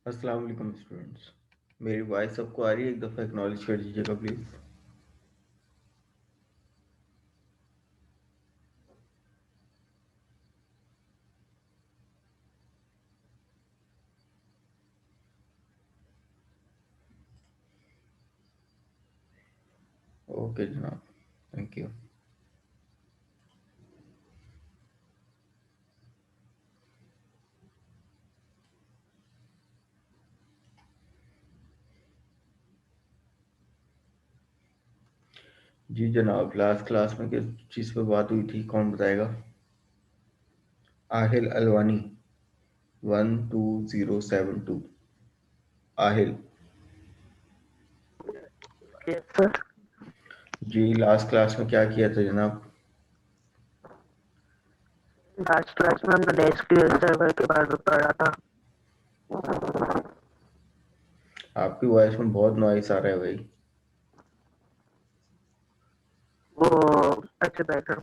अस्सलाम वालेकुम स्टूडेंट्स। मेरी वॉइस सबको आ रही है? एक दफ़ा एक्नॉलेज कर दीजिएगा प्लीज़। ओके जनाब, थैंक यू। जी जनाब, लास्ट क्लास में किस चीज़ पे बात हुई थी, कौन बताएगा? आहिल अलवानी 12072। Aahil Yes, sir. जी, लास्ट क्लास में क्या किया था जनाब? लास्ट क्लास में हमने एसक्यूएल सर्वर के बारे में पढ़ा था। आपकी वॉइस में बहुत नॉइस आ रहा है भाई। वो अच्छा बेटर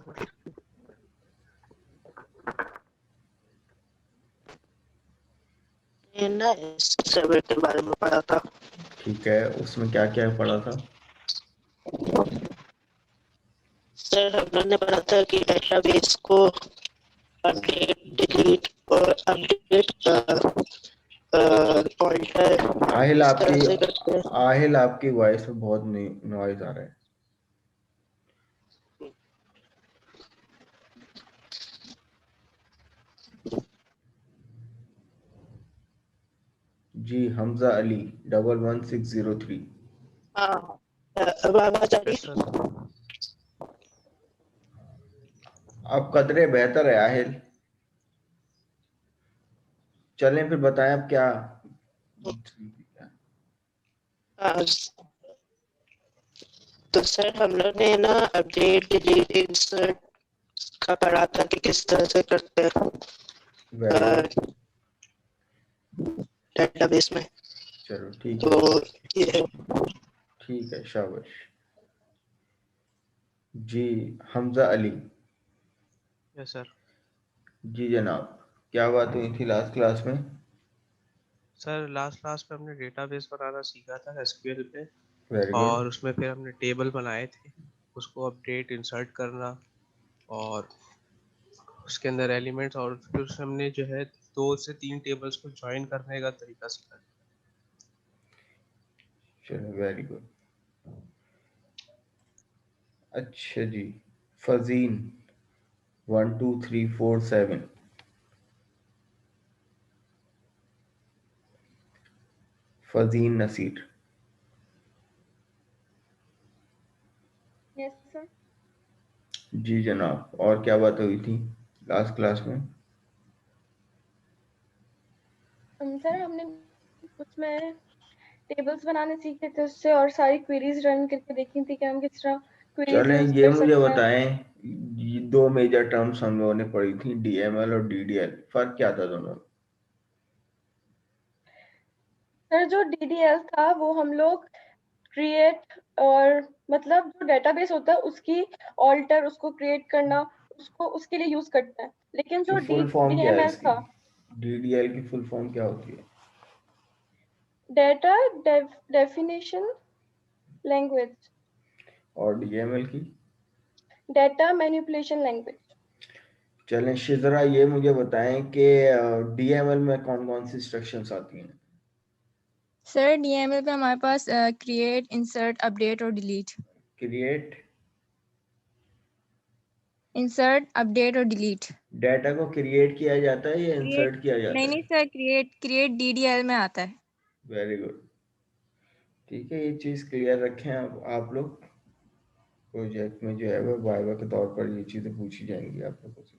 ये ना एसक्यूएल सर्वर के बारे में पढ़ा था। ठीक है, उसमें क्या क्या पढ़ा था? सर हमने पढ़ा था कि डेटाबेस को अपडेट डिलीट और अपडेट पॉइंटर आहिल इस आपकी तरह से करते हैं। आहिल आपकी वॉइस में बहुत नॉइस आ रहा है। जी, हमजा अली 11603। हाँ, अब आवाज आ रही यस सर। है? अब कदरे बेहतर है आहिल। चलें फिर बताएं अब क्या। हाँ, तो सर हम लोग ने ना अपडेट डिलीट इंसर्ट का पढ़ा था कि किस तरह से करते वेरी हैं गुड। डेटाबेस में। चलो ठीक है। तो ये ठीक है, शाबाश। जी, हमजा अली। Yes sir. जी जनाब, क्या बात हुई थी लास्ट क्लास में? सर लास्ट क्लास में हमने डेटाबेस बनाना सीखा था एसक्यूएल पे। Very good. और उसमें फिर हमने टेबल बनाए थे, उसको अपडेट इंसर्ट करना और उसके अंदर एलिमेंट्स, और फिर उसमें हमने जो है 2 से 3 टेबल्स को ज्वाइन करने का तरीका सीखा। चलो वेरी गुड। अच्छा जी, फजीन 12347। फजीन नसीर। Yes sir. जी जनाब, और क्या बात हुई थी लास्ट क्लास में? सर हमने उसमें टेबल्स बनाने सीखे थे उससे, और सारी क्वेरीज रन करके देखी थी कि हम किस तरह क्वेरीज चलें, यूज ये कर मुझे सकते हैं। बताएं, ये दो मेजर टर्म्स हम लोगों ने पढ़ी थी, डीएमएल और डीडीएल, फर्क क्या था दोनों में? सर जो डीडीएल था वो हम लोग क्रिएट और मतलब जो डेटाबेस होता है उसकी ऑल्टर, उसको क्रिएट करना, उसको उसके लिए यूज करते हैं। लेकिन तो जो फुल फॉर्म क्या है डीएमएल इसकी? था, डीडीएल की फुल फॉर्म क्या होती है? डेटा डेफिनेशन लैंग्वेज, और डीएमएल की? Data manipulation language. चलें शिजरा, ये मुझे बताएं कि डीएमएल में कौन कौन सी इंस्ट्रक्शंस आती हैं? सर डीएमएल पे हमारे पास क्रिएट, इंसर्ट, अपडेट और डिलीट। क्रिएट। इंसर्ट, अपडेट और डिलीट। डाटा को क्रिएट किया जाता है या क्रिएट, इंसर्ट किया जाता नहीं है? नहीं सर, क्रिएट क्रिएट डीडीएल में आता है। Very good. ठीक है, ये चीज़ क्लियर रखें आप लोग। प्रोजेक्ट में जो है वो वाइवा के तौर पर ये चीज़ें पूछी जाएंगी आप लोगों से।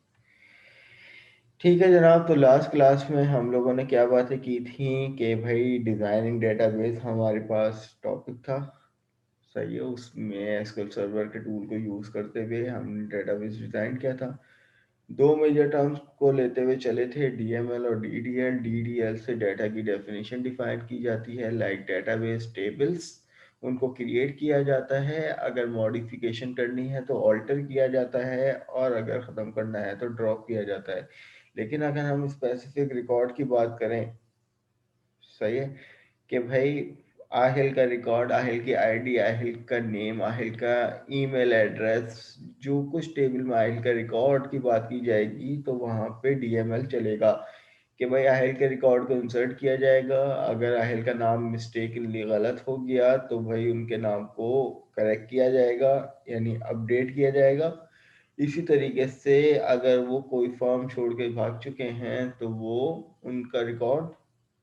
ठीक है जनाब, तो लास्ट क्लास में हम लोगों ने क्या बातें की थी कि भाई डिज़ाइनिंग डेटाबेस हमारे पास टॉपिक था। सही है, उसमें एसक्यूएल सर्वर के टूल को यूज़ करते हुए हमने डेटाबेस डिज़ाइन किया था। दो मेजर टर्म्स को लेते हुए चले थे, डीएमएल और डीडीएल। डीडीएल से डाटा की डेफिनेशन डिफाइन की जाती है, लाइक डेटाबेस टेबल्स, उनको क्रिएट किया जाता है, अगर मॉडिफिकेशन करनी है तो ऑल्टर किया जाता है, और अगर ख़त्म करना है तो ड्रॉप किया जाता है। लेकिन अगर हम स्पेसिफिक रिकॉर्ड की बात करें, सही है कि भाई आहिल का रिकॉर्ड, आहिल की आईडी, आहिल का नेम, आहिल का ईमेल एड्रेस, जो कुछ टेबल में आहिल का रिकॉर्ड की बात की जाएगी तो वहाँ पे डीएमएल चलेगा कि भाई आहिल के रिकॉर्ड को इंसर्ट किया जाएगा। अगर आहिल का नाम मिस्टेकनली गलत हो गया तो भाई उनके नाम को करेक्ट किया जाएगा, यानी अपडेट किया जाएगा। इसी तरीके से अगर वो कोई फॉर्म छोड़ के भाग चुके हैं तो वो उनका रिकॉर्ड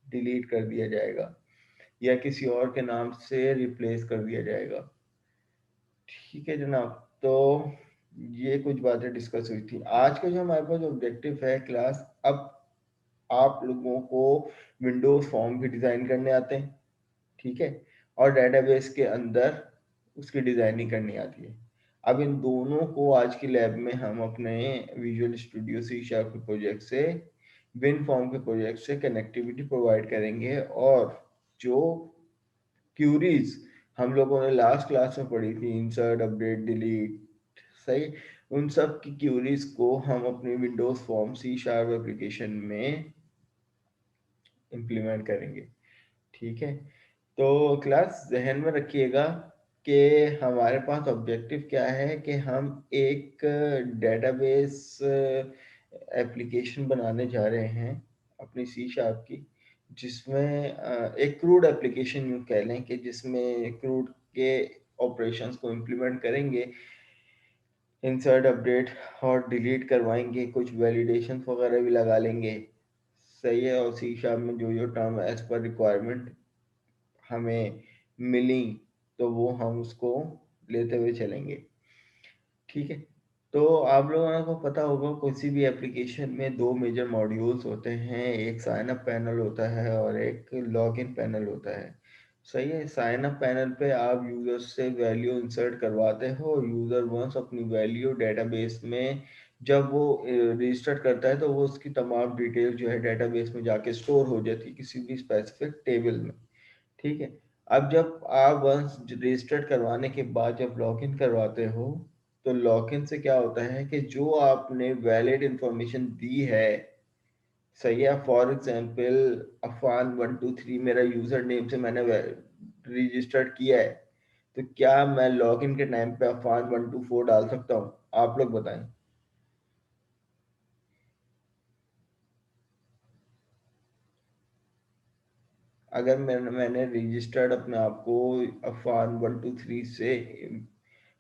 डिलीट कर दिया जाएगा या किसी और के नाम से रिप्लेस कर दिया जाएगा। ठीक है जनाब, तो ये कुछ बातें डिस्कस हुई थी। आज का जो हमारे पास ऑब्जेक्टिव है क्लास, अब आप लोगों को विंडोज फॉर्म भी डिज़ाइन करने आते हैं, ठीक है, और डेटाबेस के अंदर उसकी डिज़ाइनिंग करनी आती है। अब इन दोनों को आज की लैब में हम अपने विजुअल स्टूडियो सी शार्प के प्रोजेक्ट से, विन फॉर्म के प्रोजेक्ट से कनेक्टिविटी प्रोवाइड करेंगे, और जो क्यूरीज हम लोगों ने लास्ट क्लास में पढ़ी थी, इंसर्ट, अपडेट, डिलीट, सही, उन सब की क्यूरीज को हम अपनी Windows form C sharp application में इम्प्लीमेंट करेंगे। ठीक है, तो क्लास जहन में रखिएगा कि हमारे पास ऑब्जेक्टिव क्या है कि हम एक डेटाबेस एप्लीकेशन बनाने जा रहे हैं अपनी सी शार्प की, जिसमें एक क्रूड एप्लीकेशन यूँ कह लें कि जिसमें क्रूड के ऑपरेशंस को इम्प्लीमेंट करेंगे, इंसर्ट, अपडेट और डिलीट करवाएंगे, कुछ वैलिडेशन वगैरह भी लगा लेंगे, सही है, और सी शार्प में जो जो टर्म एज पर रिक्वायरमेंट हमें मिली तो वो हम उसको लेते हुए चलेंगे। ठीक है, तो आप लोगों को पता होगा किसी भी एप्लीकेशन में दो मेजर मॉड्यूल्स होते हैं, एक साइन अप पैनल होता है और एक लॉगिन पैनल होता है। सही है, साइन अप पैनल पे आप यूजर से वैल्यू इंसर्ट करवाते हो और यूजर वंस अपनी वैल्यू डेटाबेस में जब वो रजिस्टर करता है तो वो उसकी तमाम डिटेल जो है डेटाबेस में जाके स्टोर हो जाती है किसी भी स्पेसिफिक टेबल में। ठीक है, अब जब आप वंस रजिस्टर्ड करवाने के बाद जब लॉगिन करवाते हो तो लॉगिन से क्या होता है कि जो आपने वैलिड इंफॉर्मेशन दी है, सही है, फॉर एग्जांपल अफान123 मेरा यूजर नेम से मैंने रजिस्टर्ड किया है, तो क्या मैं लॉगिन के टाइम पे अफान124 डाल सकता हूँ? आप लोग बताएं। अगर मैंने रजिस्टर्ड अपने आप को अफान123 से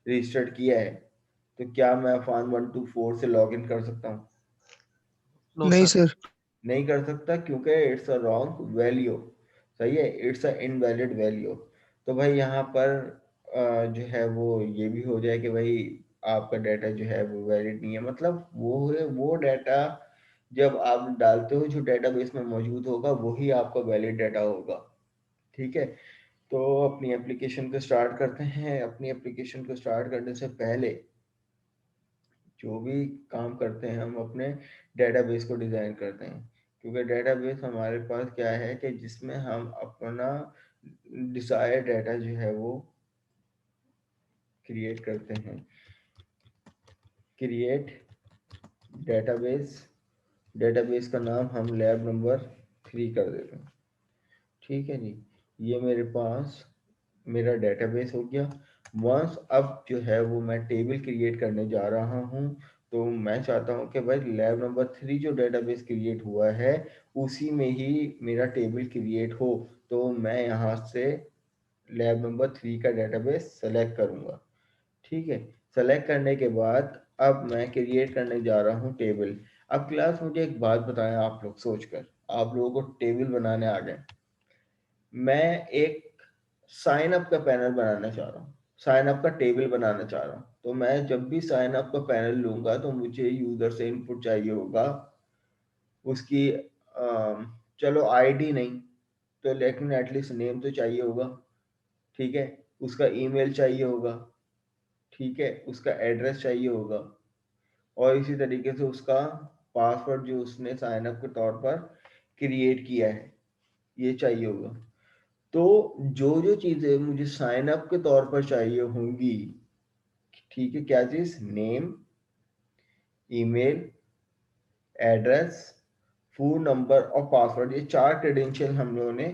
रजिस्टर्ड किया है तो क्या मैं अफान124 से लॉगिन कर सकता हूँ? नो नहीं सर। सर। नहीं कर सकता क्योंकि इट्स अ रॉन्ग वैल्यू, सही है, इट्स अ इनवैलिड वैल्यू। तो भाई यहाँ पर जो है वो ये भी हो जाए कि भाई आपका डाटा जो है वो वैलिड नहीं है, मतलब वो डाटा जब आप डालते हो जो डेटाबेस में मौजूद होगा वही आपका वैलिड डाटा होगा। ठीक है, तो अपनी एप्लीकेशन को स्टार्ट करते हैं। अपनी एप्लीकेशन को स्टार्ट करने से पहले जो भी काम करते हैं हम अपने डेटाबेस को डिज़ाइन करते हैं, क्योंकि डेटाबेस हमारे पास क्या है कि जिसमें हम अपना डिजायर डाटा जो है वो क्रिएट करते हैं। क्रिएट डेटाबेस, डेटाबेस का नाम हम लैब नंबर 3 कर देते हैं। ठीक है जी, ये मेरे पास मेरा डेटाबेस हो गया। वंस अब जो है वो मैं टेबल क्रिएट करने जा रहा हूँ, तो मैं चाहता हूँ कि भाई लैब नंबर 3 जो डेटाबेस क्रिएट हुआ है उसी में ही मेरा टेबल क्रिएट हो, तो मैं यहाँ से लैब नंबर 3 का डेटाबेस सेलेक्ट करूँगा। ठीक है, सेलेक्ट करने के बाद अब मैं क्रिएट करने जा रहा हूँ टेबल। अब क्लास मुझे एक बात बताएं, आप लोग सोचकर, आप लोगों को टेबल बनाने आ गए, मैं एक साइन अप का पैनल बनाना चाह रहा हूँ, साइन अप का टेबल बनाना चाह रहा हूँ, तो मैं जब भी साइन अप का पैनल लूंगा तो मुझे यूजर से इनपुट चाहिए होगा उसकी चलो आईडी नहीं तो लेकिन एटलीस्ट नेम तो चाहिए होगा। ठीक है, उसका ईमेल चाहिए होगा, ठीक है, उसका एड्रेस चाहिए होगा, और इसी तरीके से उसका पासवर्ड जो उसने साइन अप के तौर पर क्रिएट किया है ये चाहिए होगा। तो जो जो चीजें मुझे साइन अप के तौर पर चाहिए होंगी, ठीक है, क्या चीज, name, email, address, phone number और पासवर्ड, ये 4 क्रेडेंशियल हम लोगों ने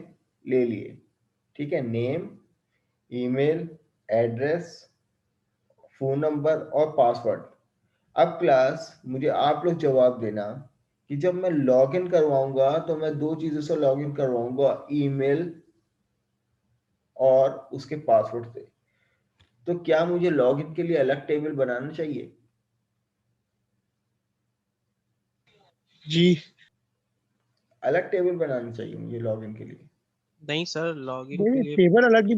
ले लिए, ठीक है। Name, email, address, phone number और पासवर्ड। अब क्लास मुझे आप लोग जवाब देना कि जब मैं लॉगिन करवाऊंगा तो मैं 2 चीजों से लॉगिन करवाऊंगा, ईमेल और उसके पासवर्ड से। तो क्या मुझे लॉगिन के लिए अलग टेबल बनाना चाहिए? जी अलग टेबल बनाना चाहिए मुझे लॉगिन के लिए? नहीं सर, लॉगिन के नहीं, लिए टेबल अलग ही,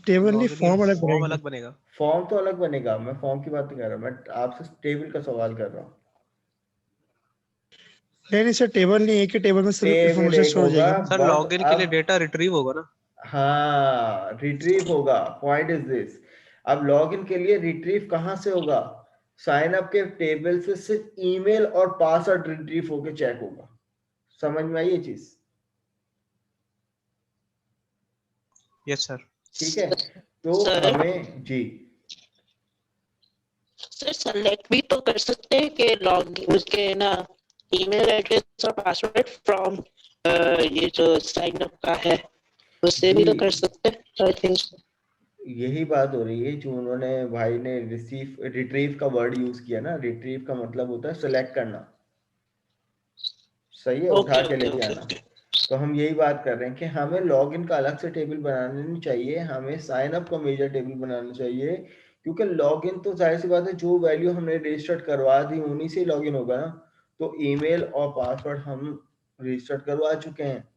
टेबल नहीं, लॉगिन के फॉर्म लिए अलग फॉर्म बनेगा। अलग बनेगा। फॉर्म तो अलग बनेगा, मैं फॉर्म की बात नहीं कर रहा, मैं आपसे टेबल का सवाल कर रहा हूँ। नहीं नहीं सर, टेबल नहीं, एक ही टेबल में सब टेबल इन्फॉर्मेशन एक स्टोर हो होगा, जाएगी। सर बट लॉगिन के लिए अब डेटा रिट्रीव होगा ना। हाँ रिट्रीव होगा। पॉइंट इज दिस, अब लॉगिन के लिए रिट्रीव कहाँ से होगा? साइन अप के टेबल से सिर्फ ईमेल और पासवर्ड रिट्रीव होके चेक होगा। समझ में आई ये चीज? Yes sir. ठीक है, तो सर हमें जी सर सेलेक्ट भी तो कर सकते हैं कि लॉग उसके ना ईमेल एड्रेस और पासवर्ड फ्रॉम ये जो साइन अप का है उससे भी तो कर जी सकते हैं आई थिंक। यही बात हो रही है जो उन्होंने भाई ने रिट्रीव का वर्ड यूज किया ना। रिट्रीव का मतलब होता है सिलेक्ट करना, सही है, उठा ओके के ओके लेके ओके आना। ओके। तो हम यही बात कर रहे हैं कि हमें लॉगिन का अलग से टेबल बनाना नहीं चाहिए, हमें साइन अप का मेजर टेबल बनाना चाहिए। क्योंकि लॉगिन तो जाहिर सी बात है, जो वैल्यू हमने रजिस्टर्ड करवा दी उन्हीं से लॉगिन होगा ना। तो ईमेल और पासवर्ड हम रजिस्टर्ड करवा चुके हैं,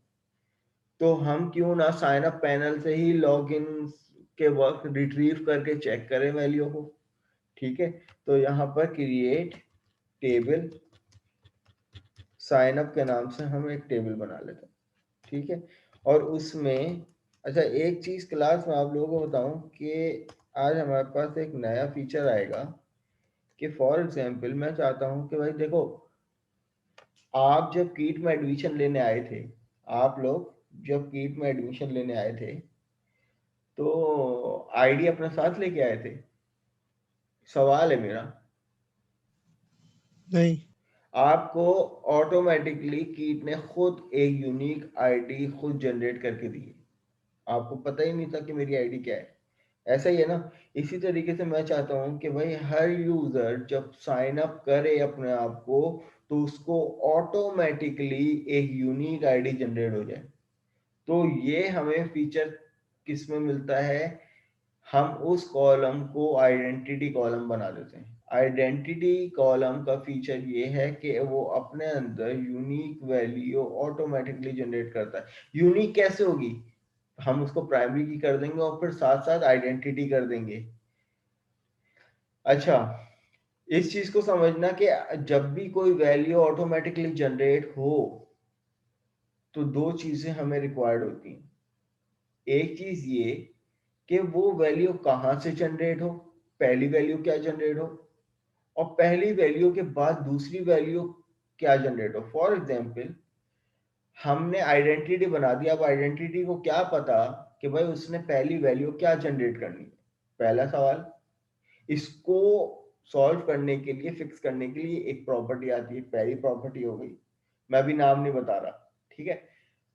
तो हम क्यों ना साइन अप पैनल से ही लॉगिन के वक्त रिट्रीव करके चेक करें वैल्यू को। ठीक है, तो यहाँ पर क्रिएट टेबल साइन अप के नाम से हम एक टेबल बना लेते हैं, ठीक है। और उसमें अच्छा एक चीज क्लास में आप लोगों को बताऊं कि आज हमारे पास एक नया फीचर आएगा कि फॉर एग्जांपल मैं चाहता हूं कि भाई देखो, आप जब कीट में एडमिशन लेने आए थे, आप लोग जब कीट में एडमिशन लेने आए थे तो आईडी अपने साथ लेके आए थे? सवाल है मेरा। नहीं आपको ऑटोमेटिकली कीट ने खुद एक यूनिक आईडी खुद जनरेट करके दी है, आपको पता ही नहीं था कि मेरी आईडी क्या है। ऐसा ही है ना। इसी तरीके से मैं चाहता हूं कि भाई हर यूजर जब साइन अप करे अपने आप को तो उसको ऑटोमेटिकली एक यूनिक आईडी जनरेट हो जाए। तो ये हमें फीचर किस में मिलता है? हम उस कॉलम को आइडेंटिटी कॉलम बना देते हैं। आइडेंटिटी कॉलम का फीचर ये है कि वो अपने अंदर यूनिक वैल्यू ऑटोमेटिकली जनरेट करता है। यूनिक कैसे होगी? हम उसको प्राइमरी की कर देंगे और फिर साथ साथ आइडेंटिटी कर देंगे। अच्छा, इस चीज को समझना कि जब भी कोई वैल्यू ऑटोमेटिकली जनरेट हो तो 2 चीजें हमें रिक्वायर्ड होती हैं। एक चीज ये कि वो वैल्यू कहाँ से जनरेट हो, पहली वैल्यू क्या जनरेट हो, और पहली वैल्यू के बाद दूसरी वैल्यू क्या जनरेट हो। फॉर एग्जाम्पल हमने आइडेंटिटी बना दी, अब आइडेंटिटी को क्या पता कि भाई उसने पहली वैल्यू क्या जनरेट करनी है? पहला सवाल। इसको सॉल्व करने के लिए, फिक्स करने के लिए एक प्रॉपर्टी आती है, पहली प्रॉपर्टी हो गई, मैं भी नाम नहीं बता रहा, ठीक है।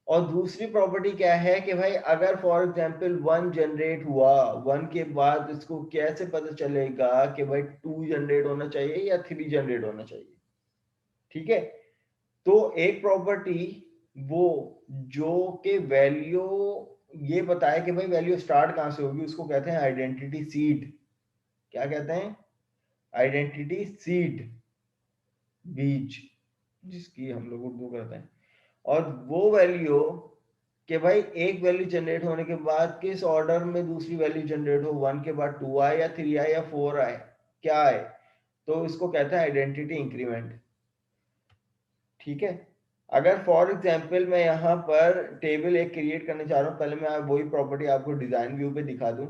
और दूसरी प्रॉपर्टी क्या है कि भाई अगर फॉर एग्जांपल 1 जनरेट हुआ, 1 के बाद इसको कैसे पता चलेगा कि भाई 2 जनरेट होना चाहिए या 3 जनरेट होना चाहिए? ठीक है, तो एक प्रॉपर्टी वो जो के वैल्यू ये बताए कि भाई वैल्यू स्टार्ट कहां से होगी, उसको कहते हैं आइडेंटिटी सीड। क्या कहते हैं? आइडेंटिटी सीड, बीज, जिसकी हम लोग उर्दू करते हैं। और वो वैल्यू कि भाई एक वैल्यू जनरेट होने के बाद किस ऑर्डर में दूसरी वैल्यू जनरेट हो, 1 के बाद 2 आए या 3 आए या 4 आए, क्या आए, तो इसको कहते हैं आइडेंटिटी इंक्रीमेंट। ठीक है, अगर फॉर एग्जांपल मैं यहाँ पर टेबल एक क्रिएट करने चाह रहा हूँ, पहले मैं वही प्रॉपर्टी आपको डिजाइन व्यू पे दिखा दूं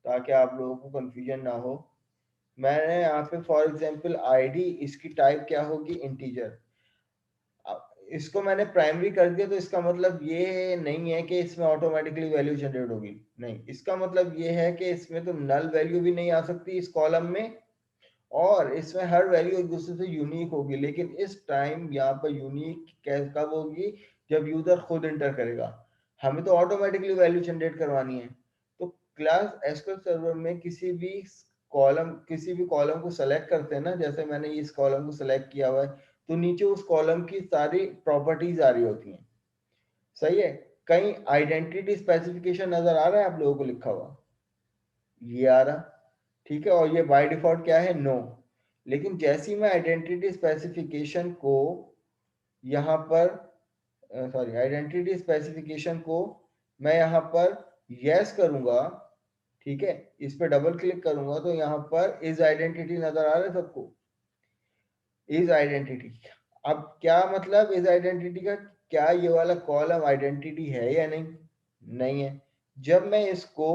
ताकि आप लोगों को कंफ्यूजन ना हो। मैंने यहाँ पे फॉर एग्जांपल आईडी, इसकी टाइप क्या होगी? इंटीजर। इसको मैंने प्राइमरी कर दिया तो इसका मतलब ये नहीं है कि इसमें ऑटोमेटिकली वैल्यू जनरेट होगी, नहीं, इसका मतलब ये है कि इसमें तो नल वैल्यू भी नहीं आ सकती इस कॉलम में, और इसमें हर वैल्यू एक दूसरे से यूनिक होगी, लेकिन इस टाइम यहाँ पर यूनिक कब होगी, जब यूजर खुद इंटर करेगा। हमें तो ऑटोमेटिकली वैल्यू जनरेट करवानी है। तो क्लास एसक्यूएल सर्वर में किसी भी कॉलम को सेलेक्ट करते हैं ना, जैसे मैंने इस कॉलम को सेलेक्ट किया हुआ है, तो नीचे उस कॉलम की सारी प्रॉपर्टीज आ रही होती हैं। सही है। कहीं आइडेंटिटी स्पेसिफिकेशन नजर आ रहा है आप लोगों को लिखा हुआ, ये आ रहा, ठीक है। और ये बाय डिफॉल्ट क्या है, नो। लेकिन जैसी मैं आइडेंटिटी स्पेसिफिकेशन को यहाँ पर आइडेंटिटी स्पेसिफिकेशन को मैं यहाँ पर यस करूंगा, ठीक है, इस पे डबल क्लिक करूंगा, तो यहाँ पर इज आइडेंटिटी नजर आ रहा है सबको, इज आइडेंटिटी। अब क्या मतलब इज आइडेंटिटी का, क्या ये वाला कॉलम आइडेंटिटी है या नहीं, नहीं है। जब मैं इसको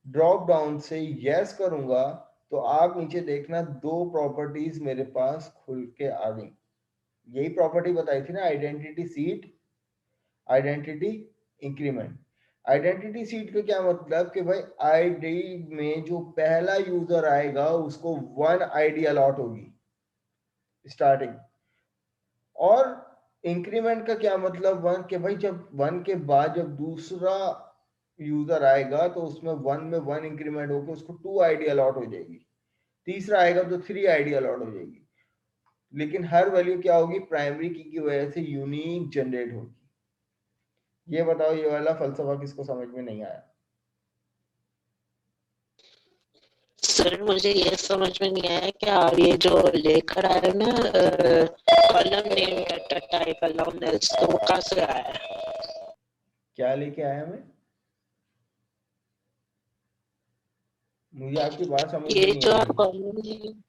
ड्रॉप डाउन से यस करूंगा, तो आप नीचे देखना दो प्रॉपर्टीज मेरे पास खुल के आ गई। यही प्रॉपर्टी बताई थी ना, identity seat, identity increment. Identity seat का क्या मतलब कि भाई आईडी में जो पहला यूजर आएगा उसको 1 आईडी अलॉट होगी स्टार्टिंग। और इंक्रीमेंट का क्या मतलब, 1 के भाई जब 1 के बाद जब दूसरा यूजर आएगा तो उसमें 1 में 1 इंक्रीमेंट होकर उसको 2 आईडी अलॉट हो जाएगी, तीसरा आएगा तो 3 आईडी अलॉट हो जाएगी। लेकिन हर वैल्यू क्या होगी, प्राइमरी की वजह से यूनिक जनरेट होगी। ये बताओ, ये वाला फलसफा किसको समझ में नहीं आया? सर मुझे ये समझ में नहीं आया कि आप ये जो लेकर आए ना column name data type allowance, तो वो कहाँ से आया है? क्या लेके आया मैं? मुझे आपकी बात समझ में ये नहीं जो आ आप रही। कॉलम नेम,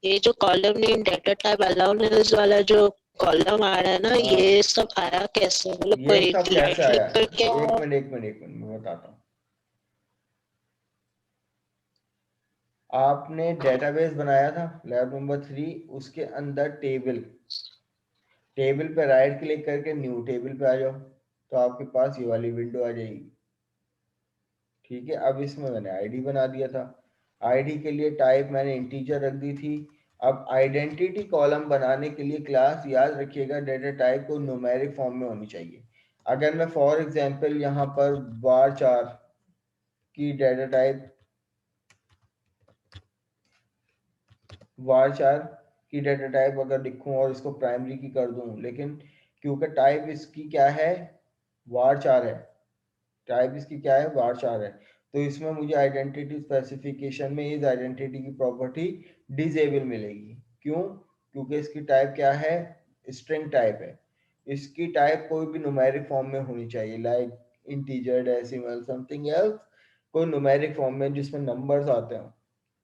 ये जो column name data type allowance वाला जो कॉलम आ रहा है ना, हाँ, ये सब आया कैसे? मतलब ये कोई सब राइट कैसे आया, क्लिक करके एक मिनट मैं बताता हूँ। आपने डेटाबेस बनाया था लैब नंबर 3, उसके अंदर टेबल पे राइट क्लिक करके न्यू टेबल पे आ जाओ, तो आपके पास ये वाली विंडो आ जाएगी। ठीक है। अब इसमें मैंने आईडी बना दिया था, आईडी के लिए टाइप मैंने इंटीजर रख दी थी। अब आइडेंटिटी कॉलम बनाने के लिए क्लास, याद रखिएगा, डेटा टाइप को न्यूमेरिक फॉर्म में होनी चाहिए। अगर मैं फॉर एग्जांपल यहाँ पर var4 की डेटा टाइप, var4 की डेटा टाइप अगर लिखूं और इसको प्राइमरी की कर दूं, लेकिन क्योंकि टाइप इसकी क्या है, var4 है, टाइप इसकी क्या है, var4 है, तो इसमें मुझे आइडेंटिटी स्पेसिफिकेशन में इस आइडेंटिटी की प्रॉपर्टी डिसेबल मिलेगी। क्यों? क्योंकि इसकी टाइप क्या है, स्ट्रिंग टाइप है। इसकी टाइप कोई भी न्यूमेरिक फॉर्म में होनी चाहिए, like integer, decimal, something else, कोई न्यूमेरिक फॉर्म में जिसमें नंबर्स आते हैं।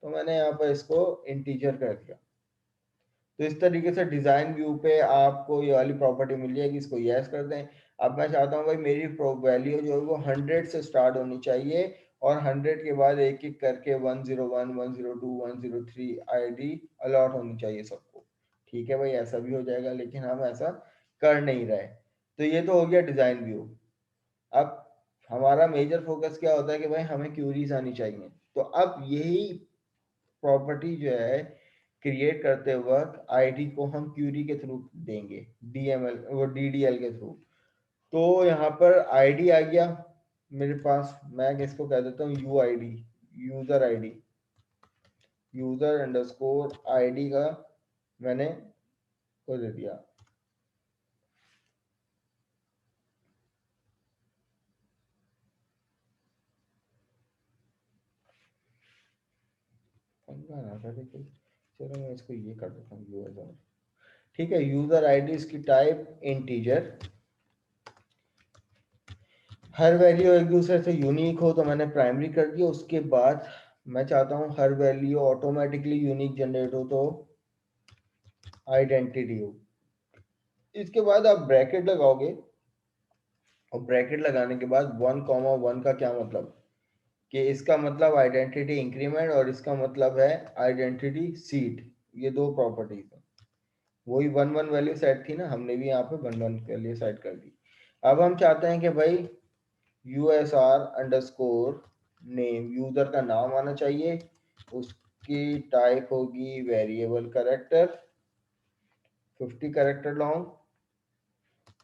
तो मैंने यहाँ पर इसको इंटीजर कर दिया। तो इस तरीके से डिजाइन व्यू पे आपको ये वाली प्रॉपर्टी मिल जाएगी, इसको यस कर दें। अब मैं चाहता हूँ भाई मेरी वैल्यू जो है वो 100 से स्टार्ट होनी चाहिए, और 100 के बाद एक एक करके 101, 102, 103 आईडी अलॉट होनी चाहिए सबको। ठीक है भाई, ऐसा भी हो जाएगा, लेकिन हम ऐसा कर नहीं रहे। तो ये तो हो गया डिजाइन व्यू। अब हमारा मेजर फोकस क्या होता है कि भाई हमें क्यूरीज आनी चाहिए। तो अब यही प्रॉपर्टी जो है क्रिएट करते वक्त आईडी को हम क्यूरी के थ्रू देंगे, डीएमएल वो डीडीएल के थ्रू। तो यहाँ पर आईडी आ गया मेरे पास, मैं इसको कह देता हूँ you I D, user ID, user underscore ID का मैंने को दे दिया। चलो मैं इसको ये कर देता हूँ यूजर। ठीक है, यूजर आईडी, इसकी टाइप इंटीजर, हर वैल्यू एक दूसरे से यूनिक हो तो मैंने प्राइमरी कर दिया। उसके बाद मैं चाहता हूँ हर वैल्यू ऑटोमेटिकली यूनिक जनरेट हो तो आइडेंटिटी हो। इसके बाद आप ब्रैकेट लगाओगे, और ब्रैकेट लगाने के बाद 1,1 का क्या मतलब, कि इसका मतलब आइडेंटिटी इंक्रीमेंट और इसका मतलब है आइडेंटिटी सीट। ये दो प्रॉपर्टीज है। वही 1,1 वैल्यू सेट थी ना, हमने भी यहाँ पे 1,1 के लिए सेट कर दी। अब हम चाहते हैं कि भाई USR अंडरस्कोर नेम, यूजर का नाम आना चाहिए, उस इसकी टाइप होगी वेरिएबल कैरेक्टर 50 कैरेक्टर लॉन्ग,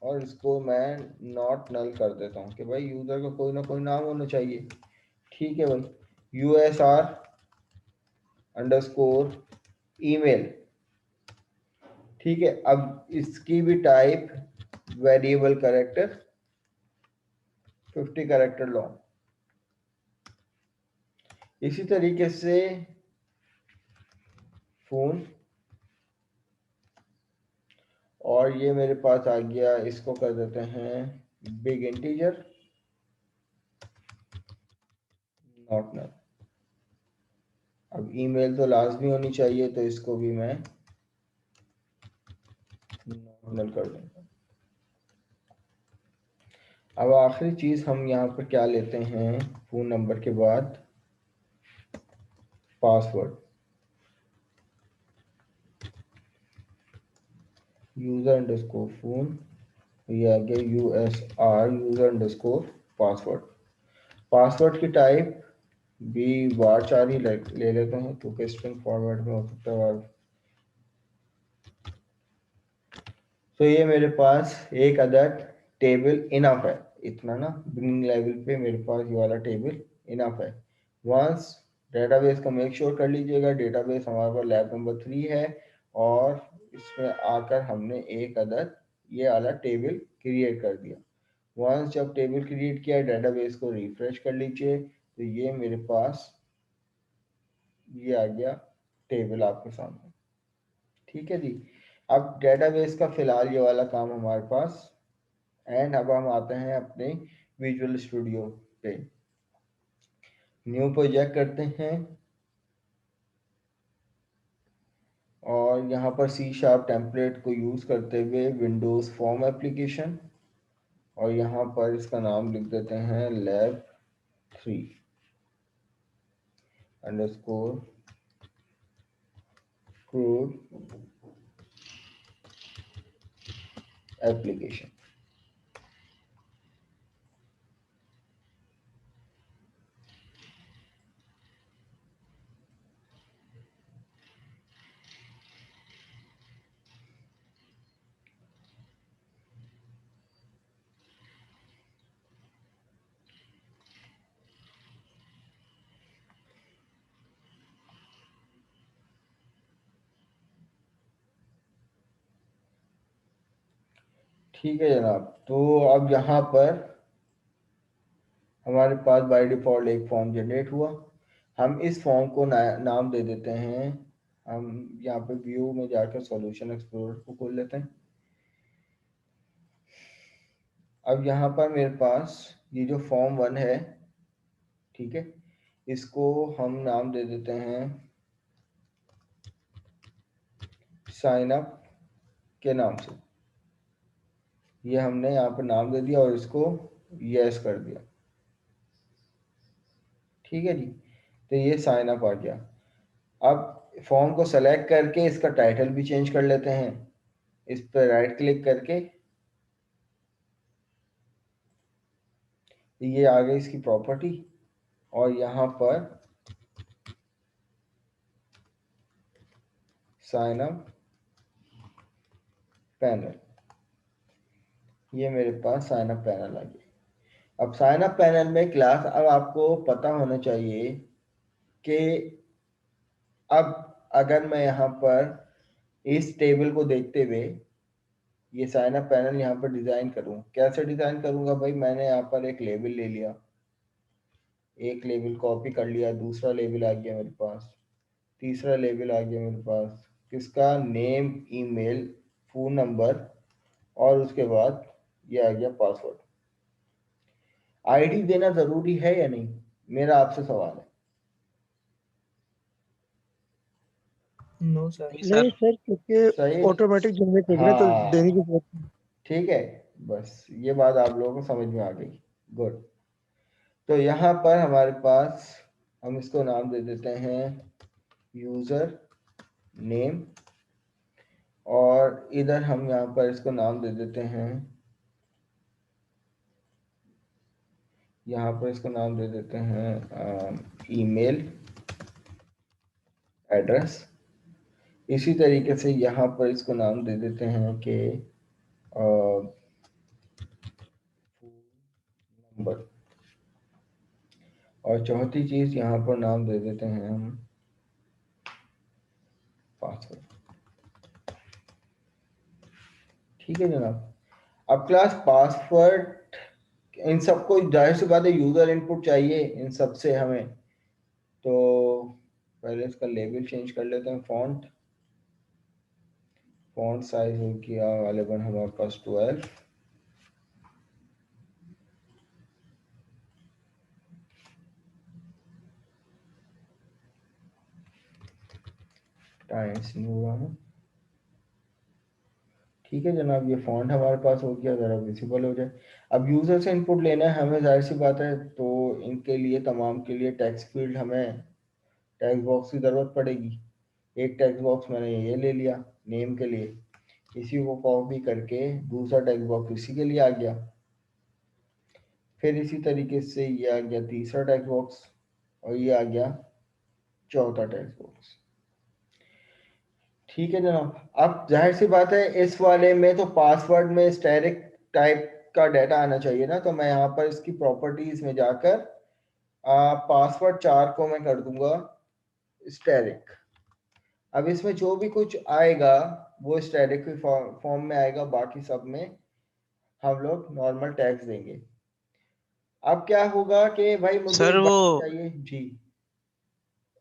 और इसको मैं नॉट नल कर देता हूँ कि भाई यूजर का कोई ना कोई नाम होना चाहिए। ठीक है भाई, USR_email। ठीक है, अब इसकी भी type variable character 50 character long. इसी तरीके से फोन, और ये मेरे पास आ गया, इसको कर देते हैं बिग इंटीजर नॉट नल। अब ईमेल तो लाजमी होनी चाहिए, तो इसको भी मैं नॉट नल कर दूंगा। अब आखिरी चीज हम यहाँ पर क्या लेते हैं, फोन नंबर के बाद पासवर्ड। यूजर अंडरस्कोर फोन, ये आ गया USR user underscore password. Password की टाइप भी वार ही ले लेते हैं, क्योंकि स्ट्रिंग फॉर्मेट में हो सकता है। तो ये मेरे पास एक अदद टेबल इनफ है, इतना ना बिगिनिंग लेवल पे मेरे पास ये वाला टेबल इनफ है। वंस डेटाबेस का मेक श्योर कर लीजिएगा, डेटाबेस हमारे पास लैब नंबर 3 है, और इसमें आकर हमने एक अदद ये वाला टेबल क्रिएट कर दिया। वंस जब टेबल क्रिएट किया, डेटाबेस को रिफ्रेश कर लीजिए, तो ये मेरे पास ये आ गया टेबल आपके सामने। ठीक है जी, अब डेटाबेस का फिलहाल ये वाला काम हमारे पास। एंड अब हम आते हैं अपने विजुअल स्टूडियो पे, न्यू प्रोजेक्ट करते हैं, और यहाँ पर C# टेम्पलेट को यूज करते हुए विंडोज फॉर्म एप्लीकेशन, और यहाँ पर इसका नाम लिख देते हैं lab3 अंडरस्कोर क्रूड एप्लीकेशन। ठीक है जनाब, तो अब यहाँ पर हमारे पास बाय डिफॉल्ट एक फॉर्म जनरेट हुआ। हम इस फॉर्म को नाम दे देते हैं, हम यहाँ पे व्यू में जाकर सॉल्यूशन एक्सप्लोरर को खोल लेते हैं। अब यहाँ पर मेरे पास ये जो फॉर्म 1 है, ठीक है, इसको हम नाम दे देते हैं साइन अप के नाम से। ये हमने यहाँ पर नाम दे दिया और इसको यस कर दिया। ठीक है जी, तो ये साइन अप आ गया। अब फॉर्म को सेलेक्ट करके इसका टाइटल भी चेंज कर लेते हैं, इस पर राइट क्लिक करके ये आ गई इसकी प्रॉपर्टी, और यहाँ पर साइन अप पैनल, ये मेरे पास साइन अप पैनल आ गया। अब साइन अप पैनल में क्लास, अब आपको पता होना चाहिए कि अब अगर मैं यहाँ पर इस टेबल को देखते हुए ये साइन अप पैनल यहाँ पर डिजाइन करूँ, कैसे डिजाइन करूँगा भाई, मैंने यहाँ पर एक लेबल ले लिया, एक लेबल कॉपी कर लिया, दूसरा लेबल आ गया मेरे पास, तीसरा लेबल आ गया मेरे पास, किसका, नेम, ईमेल, फोन नंबर, और उसके बाद ये आ गया पासवर्ड। आईडी देना जरूरी है या नहीं, मेरा आपसे सवाल है। नो सर, नहीं नहीं सर, सर, क्योंकि सही, ऑटोमेटिक जनरेट हो गया ना, तो देने की हाँ जरूरत नहीं। ठीक है, बस ये बात आप लोगों को समझ में आ गई। गुड, तो यहाँ पर हमारे पास हम इसको नाम दे देते हैं यूजर नेम, और इधर हम यहाँ पर इसको नाम दे देते हैं, यहाँ पर इसको नाम दे देते हैं ईमेल, एड्रेस। इसी तरीके से यहाँ पर इसको नाम दे देते हैं कि नंबर। और चौथी चीज यहाँ पर नाम दे देते हैं हम पासवर्ड। ठीक है जनाब। अब क्लास पासवर्ड इन सबको जाहिर सी बात है यूजर इनपुट चाहिए इन सब से हमें, तो पहले इसका लेबल चेंज कर लेते हैं। फॉन्ट साइज हो गया गालिबन हमारे पास 12। टाइम्स नहीं हुआ है। ठीक है जनाब, ये फॉन्ट हमारे पास हो गया, ज़रा विजिबल हो जाए। अब यूज़र से इनपुट लेना है हमें, जाहिर सी बात है, तो इनके लिए तमाम के लिए टेक्स्ट फील्ड हमें टेक्स्ट बॉक्स की ज़रूरत पड़ेगी। एक टेक्स्ट बॉक्स मैंने ये ले लिया नेम के लिए, इसी को कॉपी करके दूसरा टेक्स्ट बॉक्स इसी के लिए आ गया, फिर इसी तरीके से ये आ गया तीसरा टेक्स्ट बॉक्स, और ये आ गया चौथा टेक्स्ट बॉक्स। ठीक है जनाब। अब जाहिर सी बात है इस वाले में तो पासवर्ड में स्टैटिक टाइप का डाटा आना चाहिए ना, तो मैं यहाँ पर इसकी प्रॉपर्टीज में जाकर पासवर्ड 4 को मैं कर दूंगा स्टैटिक। अब इसमें जो भी कुछ आएगा वो स्टैटिक फॉर्म में आएगा, बाकी सब में हम लोग नॉर्मल टैग्स देंगे। अब क्या होगा कि भाई मुझे सर एक वो बात चाहिए जी।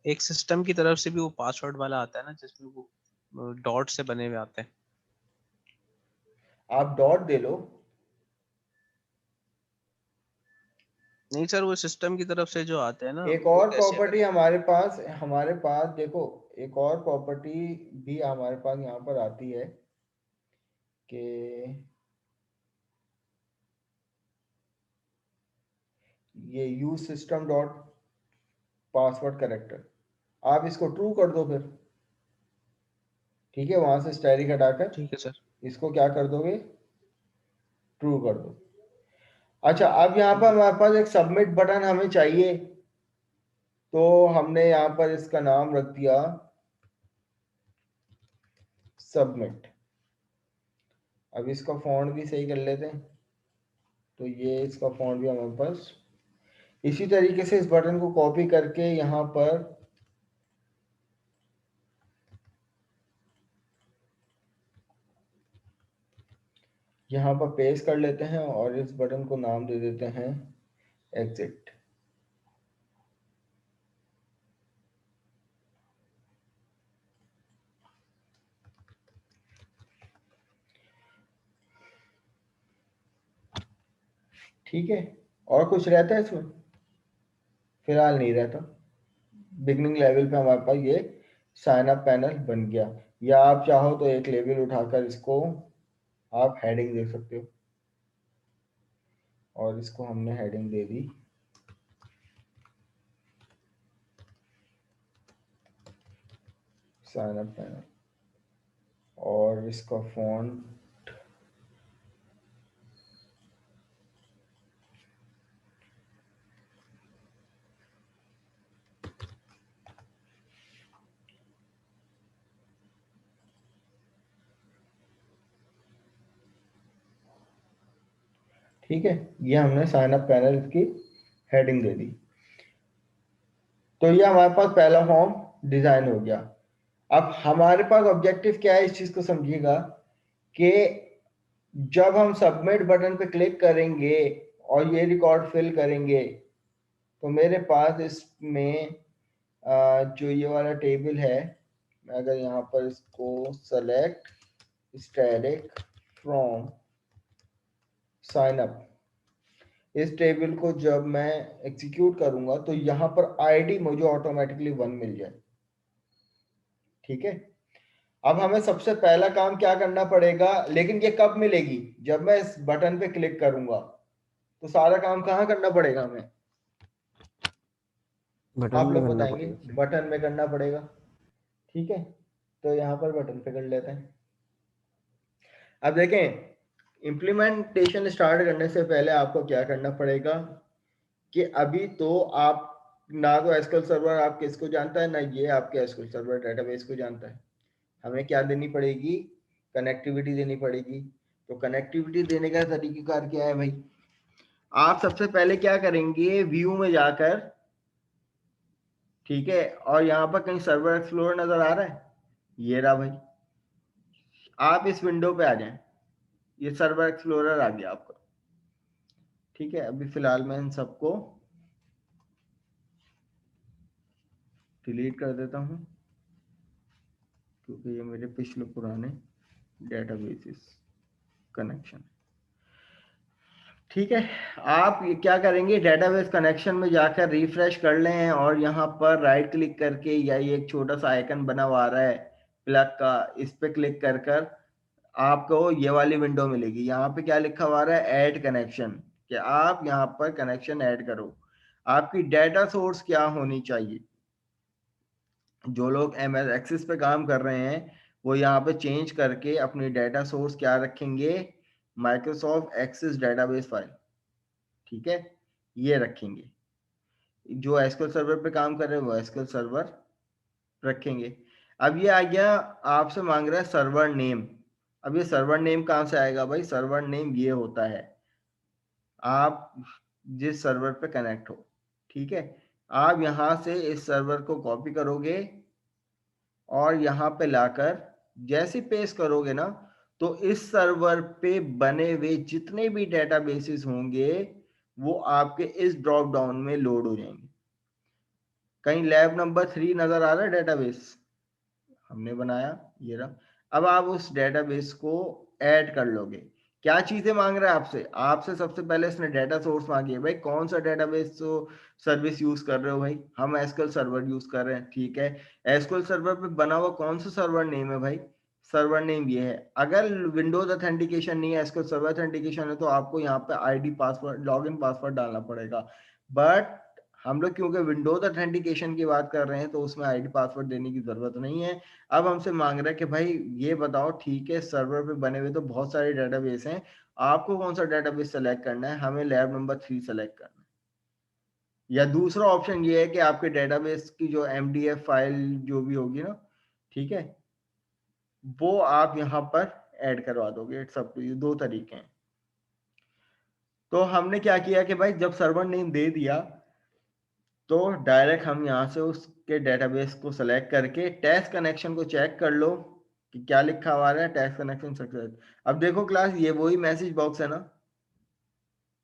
एक सिस्टम की तरफ से भी वो पासवर्ड वाला आता है ना, जिसमें वो डॉट से बने हुए आते हैं। आप डॉट दे लो। नहीं सर, वो सिस्टम की तरफ से जो आते हैं ना, एक वो और कैसे प्रॉपर्टी करें? हमारे पास देखो, एक और प्रॉपर्टी भी हमारे पास यहाँ पर आती है कि ये use system dot password character, आप इसको ट्रू कर दो फिर। ठीक है, वहां से स्टैटिक हटाकर ठीक है सर। इसको क्या कर दोगे, ट्रू कर दो। अच्छा, अब यहाँ पर हमारे पास एक सबमिट बटन हमें चाहिए, तो हमने यहाँ पर इसका नाम रख दिया सबमिट। अब इसका फॉन्ट भी सही कर लेते हैं, तो ये इसका फॉन्ट भी हमारे पास। इसी तरीके से इस बटन को कॉपी करके यहाँ पर पेस्ट कर लेते हैं और इस बटन को नाम दे देते हैं एग्जिट। ठीक है, और कुछ रहता है इसमें? फिलहाल नहीं रहता। बिगनिंग लेवल पे हमारे पास ये साइन अप पैनल बन गया, या आप चाहो तो एक लेवल उठाकर इसको आप हेडिंग दे सकते हो, और इसको हमने heading they the sign up panel, और इसका फॉन्ट ठीक है, ये हमने साइन अप पैनल की हेडिंग दे दी। तो ये हमारे पास पहला फॉर्म डिजाइन हो गया। अब हमारे पास ऑब्जेक्टिव क्या है, इस चीज को समझिएगा कि जब हम सबमिट बटन पे क्लिक करेंगे और ये रिकॉर्ड फिल करेंगे, तो मेरे पास इसमें जो ये वाला टेबल है, मैं अगर यहाँ पर इसको select static from sign up, इस टेबल को जब मैं एग्जीक्यूट करूंगा तो यहाँ पर आईडी मुझे ऑटोमेटिकली 1 मिल जाए। ठीक है, अब हमें सबसे पहला काम क्या करना पड़ेगा, लेकिन ये कब मिलेगी, जब मैं इस बटन पे क्लिक करूंगा। तो सारा काम कहाँ करना पड़ेगा हमें, आप लोग बताएंगे। बटन में करना पड़ेगा। ठीक है, तो यहाँ पर बटन पे कर लेते हैं। अब देखें, इम्प्लीमेंटेशन स्टार्ट करने से पहले आपको क्या करना पड़ेगा कि अभी तो आप ना तो एसक्यूएल सर्वर आपके इसको जानता है, ना ये आपके एसक्यूएल सर्वर डेटाबेस को जानता है। हमें क्या देनी पड़ेगी, कनेक्टिविटी देनी पड़ेगी। तो कनेक्टिविटी देने का तरीकाकार क्या है भाई, आप सबसे पहले क्या करेंगे, व्यू में जाकर, ठीक है, और यहाँ पर कहीं सर्वर एक्सप्लोरर नजर आ रहा है, ये रहा भाई, आप इस विंडो पे आ जाएं, ये सर्वर एक्सप्लोरर आ गया आपका। ठीक है, अभी फिलहाल मैं इन सबको डिलीट कर देता हूं क्योंकि ये मेरे पिछले पुराने डेटाबेसेस कनेक्शन। ठीक है, आप ये क्या करेंगे, डेटाबेस कनेक्शन में जाकर रिफ्रेश कर लें और यहाँ पर राइट क्लिक करके, या ये एक छोटा सा आइकन बना हुआ आ रहा है प्लग का, इस पे क्लिक कर कर आपको ये वाली विंडो मिलेगी। यहाँ पे क्या लिखा हुआ रहा है, ऐड कनेक्शन, कि आप यहाँ पर कनेक्शन ऐड करो। आपकी डेटा सोर्स क्या होनी चाहिए, जो लोग MS एक्सेस पे काम कर रहे हैं वो यहाँ पे चेंज करके अपनी डेटा सोर्स क्या रखेंगे, माइक्रोसॉफ्ट एक्सेस डेटाबेस फाइल। ठीक है, ये रखेंगे। जो एसक्यूएल सर्वर पे काम कर रहे हैं वो एसक्यूएल सर्वर रखेंगे। अब ये आ गया, आपसे मांग रहा है सर्वर नेम। अब ये सर्वर नेम कहाँ से आएगा भाई, सर्वर नेम ये होता है आप जिस सर्वर पे कनेक्ट हो। ठीक है, आप यहाँ से इस सर्वर को कॉपी करोगे और यहाँ पे लाकर जैसे पेस्ट करोगे ना, तो इस सर्वर पे बने हुए जितने भी डेटाबेसेस होंगे वो आपके इस ड्रॉप डाउन में लोड हो जाएंगे। कहीं लैब नंबर 3 नजर आ रहा है डेटाबेस, हमने बनाया, ये रहा। अब आप उस डेटाबेस को ऐड कर लोगे। क्या चीजें मांग रहा है आपसे, आपसे सबसे पहले इसने डेटा सोर्स मांगी है, भाई कौन सा डेटाबेस तो सर्विस यूज कर रहे हो, भाई हम एसक्यूएल सर्वर यूज कर रहे हैं। ठीक है, एसक्यूएल सर्वर पे बना हुआ कौन सा सर्वर नेम है भाई, सर्वर नेम ये है। अगर विंडोज ऑथेंटिकेशन नहीं है, एसक्यूएल सर्वर ऑथेंटिकेशन है, तो आपको यहाँ पे आईडी पासवर्ड, लॉगिन पासवर्ड डालना पड़ेगा। बट हम लोग क्योंकि विंडोज ऑथेंटिकेशन की बात कर रहे हैं तो उसमें आईडी पासवर्ड देने की जरूरत नहीं है। अब हमसे मांग रहा है कि भाई ये बताओ, ठीक है सर्वर पे बने हुए तो बहुत सारे डेटाबेस हैं, आपको कौन सा डेटाबेस सेलेक्ट करना है, हमें लैब नंबर 3 सेलेक्ट करना है। या दूसरा ऑप्शन ये है कि आपके डेटाबेस की जो MDF फाइल जो भी होगी ना, ठीक है, वो आप यहाँ पर ऐड करवा दोगे। इट्स अप टू यू, दो तरीके हैं। तो हमने क्या किया कि भाई जब सर्वर नेम दे दिया तो डायरेक्ट हम यहाँ से उसके डेटाबेस को सेलेक्ट करके टेस्ट कनेक्शन को चेक कर लो कि क्या लिखा हुआ है, टेस्ट कनेक्शन सक्सेस। अब देखो क्लास, ये वही मैसेज बॉक्स है ना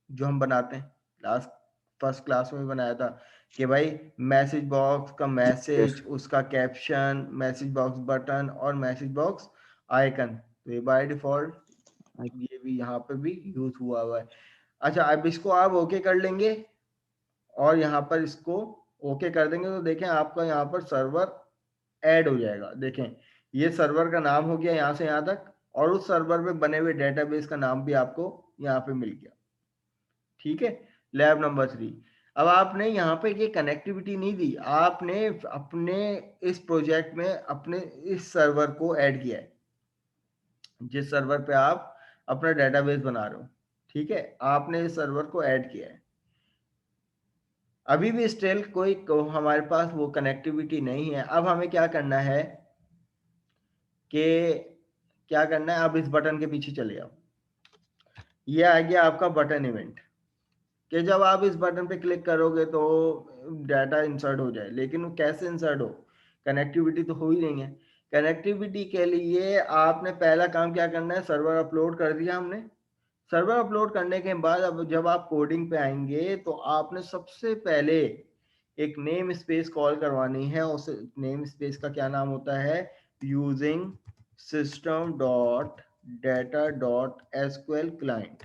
जो हम बनाते हैं, लास्ट फर्स्ट क्लास में भी बनाया था कि भाई मैसेज बॉक्स का मैसेज, उसका कैप्शन, मैसेज बॉक्स बटन और मैसेज बॉक्स आइकन, तो ये बाय डिफॉल्ट ये भी यहाँ पे भी यूज हुआ हुआ है। अच्छा, अब इसको आप ओके कर लेंगे और यहाँ पर इसको ओके कर देंगे तो देखें आपका यहाँ पर सर्वर ऐड हो जाएगा। देखें ये सर्वर का नाम हो गया यहाँ से यहाँ तक, और उस सर्वर पे बने हुए डेटाबेस का नाम भी आपको यहाँ पे मिल गया। ठीक है, लैब नंबर 3। अब आपने यहाँ पे ये कनेक्टिविटी नहीं दी, आपने अपने इस प्रोजेक्ट में अपने इस सर्वर को ऐड किया है, जिस सर्वर पे आप अपना डेटाबेस बना रहे हो। ठीक है, आपने इस सर्वर को ऐड किया है। अभी भी स्टिल कोई हमारे पास वो कनेक्टिविटी नहीं है। अब हमें क्या करना है कि क्या करना है, अब इस बटन के पीछे चले जाओ। ये आ गया आपका बटन इवेंट, कि जब आप इस बटन पे क्लिक करोगे तो डाटा इंसर्ट हो जाए। लेकिन वो कैसे इंसर्ट हो, कनेक्टिविटी तो हो ही नहीं है। कनेक्टिविटी के लिए आपने पहला काम क्या करना है, सर्वर अपलोड कर दिया हमने। सर्वर अपलोड करने के बाद अब जब आप कोडिंग पे आएंगे तो आपने सबसे पहले एक नेम स्पेस कॉल करवानी है। उस नेम स्पेस का क्या नाम होता है, using system dot data dot SQL client.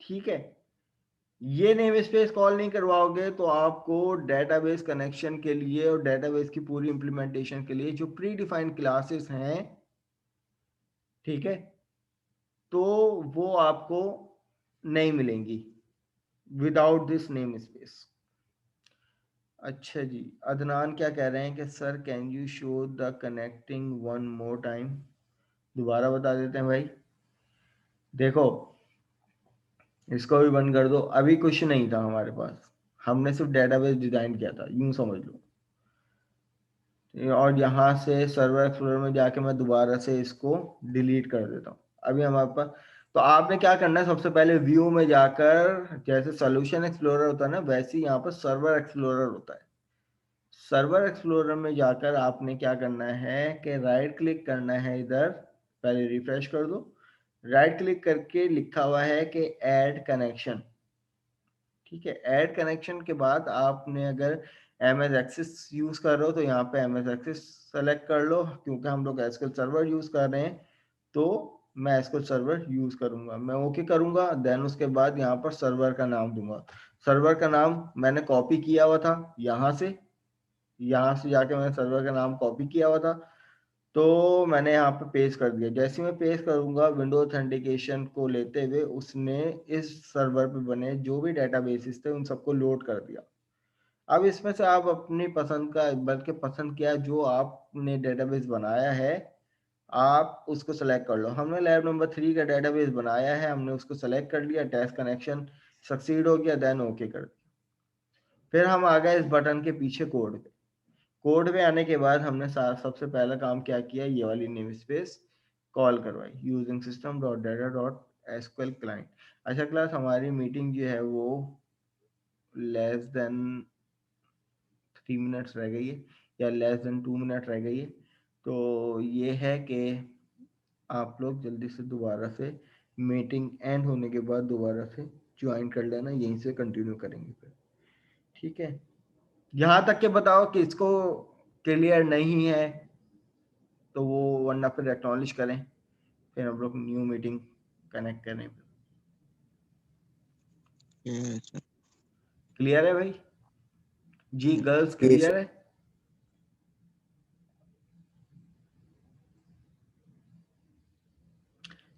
ठीक है, ये नेम स्पेस कॉल नहीं करवाओगे तो आपको डेटाबेस कनेक्शन के लिए और डेटाबेस की पूरी इंप्लीमेंटेशन के लिए जो प्री डिफाइंड क्लासेस हैं, ठीक है, तो वो आपको नहीं मिलेंगी विदाउट दिस नेम स्पेस। अच्छा जी, अदनान क्या कह रहे हैं कि sir can you show the connecting one more time, दोबारा बता देते हैं भाई। देखो इसको भी बंद कर दो, अभी कुछ नहीं था हमारे पास, हमने सिर्फ डेटाबेस डिजाइन किया था, यूं समझ लो। और यहाँ से सर्वर एक्सप्लोरर में जाके मैं दोबारा से इसको डिलीट कर देता हूँ। अभी हमारे पास, तो आपने क्या करना है, सबसे पहले व्यू में जाकर, जैसे सॉल्यूशन एक्सप्लोरर होता है ना, वैसे ही यहाँ पर सर्वर एक्सप्लोरर होता है। सर्वर एक्सप्लोरर में जाकर आपने क्या करना है कि राइट क्लिक करना है इधर, पहले रिफ्रेश कर दो, राइट क्लिक करके लिखा हुआ है कि ऐड कनेक्शन। ठीक है, ऐड कनेक्शन के बाद आपने अगर MS एक्सेस यूज कर रहे हो तो यहाँ पे MS एक्सेस सेलेक्ट कर लो, क्योंकि हम लोग एसक्यूएल सर्वर यूज कर रहे हैं तो मैं एसक्यूएल सर्वर यूज करूंगा। मैं ओके करूंगा, देन उसके बाद यहाँ पर सर्वर का नाम दूंगा। सर्वर का नाम मैंने कॉपी किया हुआ था, यहाँ से जाके मैंने सर्वर का नाम कॉपी किया हुआ था, तो मैंने यहाँ पे पेस्ट कर दिया। जैसे मैं पेस्ट करूंगा, विंडो ऑथेंटिकेशन को लेते हुए उसने इस सर्वर पे बने जो भी डेटाबेसेस थे उन सबको लोड कर दिया। अब इसमें से आप अपनी पसंद का, बल्कि पसंद किया जो आपने डेटाबेस बनाया है, आप उसको सेलेक्ट कर लो। हमने लैब नंबर 3 का डेटाबेस बनाया है, हमने उसको सेलेक्ट कर लिया, टेस्ट कनेक्शन सक्सीड हो गया, देन ओके कर दिया। फिर हम आ गए इस बटन के पीछे कोड पे। कोड में आने के बाद हमने सबसे पहला काम क्या किया, ये वाली नेम स्पेस कॉल करवाई, using system dot data dot SQL client. अच्छा क्लास, हमारी मीटिंग जो है वो लेस देन 3 मिनट्स रह गई है, या लेस देन 2 मिनट रह गई है। तो ये है कि आप लोग जल्दी से दोबारा से मीटिंग एंड होने के बाद दोबारा से ज्वाइन कर लेना, यहीं से कंटिन्यू करेंगे फिर। ठीक है, यहाँ तक के बताओ कि इसको क्लियर नहीं है तो वो, वरना फिर एक्नॉलेज करें, फिर हम लोग न्यू मीटिंग कनेक्ट करें। क्लियर है भाई जी? गर्ल्स क्लियर है?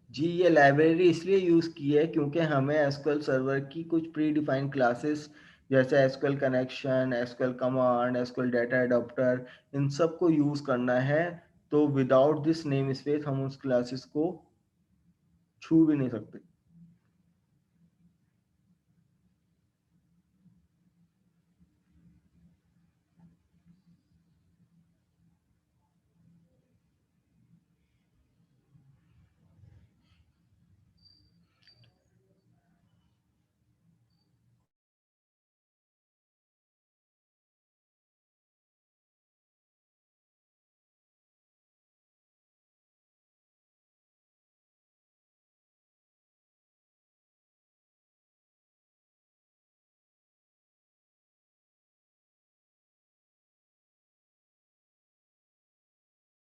जी, ये लाइब्रेरी इसलिए यूज की है क्योंकि हमें एसक्यूएल सर्वर की कुछ प्री डिफाइंड क्लासेस, जैसे SQL connection, SQL command, SQL data adapter, इन सब को यूज करना है। तो विदाउट दिस नेम स्पेस हम उस क्लासेस को छू भी नहीं सकते।